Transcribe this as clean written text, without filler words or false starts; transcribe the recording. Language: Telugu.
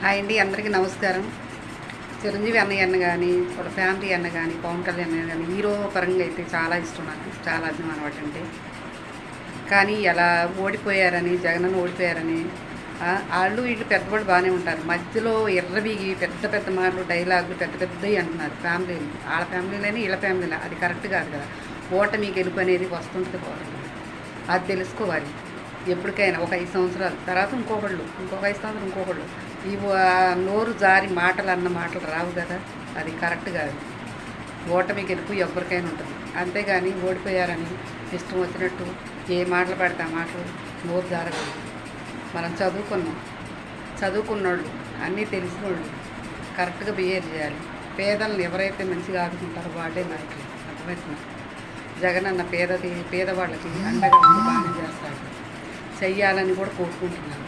హాయ్ అండి, అందరికీ నమస్కారం. చిరంజీవి అన్నయ్య అన్న కానీ, వాళ్ళ ఫ్యామిలీ అన్న కానీ, పవన్ కళ్యాణ్ అన్న కానీ హీరో పరంగా అయితే చాలా ఇష్టం నాకు. చాలా అభిమానం అంటే. కానీ ఎలా ఓడిపోయారని, జగనన్న ఓడిపోయారని వాళ్ళు వీళ్ళు పెద్దవాళ్ళు బాగానే ఉంటారు. మధ్యలో ఎర్రబీగి పెద్ద పెద్ద మాటలు, డైలాగులు పెద్ద పెద్దవి అంటున్నారు. ఫ్యామిలీలు వాళ్ళ ఫ్యామిలీలోనే వీళ్ళ ఫ్యామిలీలో అది కరెక్ట్ కాదు కదా. ఓటమి గెలుపు అనేది వస్తుంటుంది పోతుంది. అది తెలుసుకోవాలి. ఎప్పటికైనా ఒక 5 సంవత్సరాలు తర్వాత ఇంకొక 5 సంవత్సరాలు ఇంకొకళ్ళు ఈ నోరు జారి మాటలు అన్న మాటలు రావు కదా. అది కరెక్ట్ కాదు. ఓటమి గెలుపు ఎవరికైనా ఉంటుంది. అంతేగాని ఓడిపోయారని ఇష్టం వచ్చినట్టు ఏ మాటలు పడితే ఆ మాటలు నోరు జారకూడదు. మనం చదువుకున్నోళ్ళు అన్నీ తెలిసిన వాళ్ళు కరెక్ట్గా బిహేవ్ చేయాలి. పేదలను ఎవరైతే మంచిగా ఆదుకుంటారో వాళ్ళే నాయకులు. అర్థమవుతుంది. జగన్ అన్న పేదవాళ్ళకి అండగా ఉండి బాగానే చేస్తాడు. చెయ్యాలని కూడా కోరుకుంటున్నాను.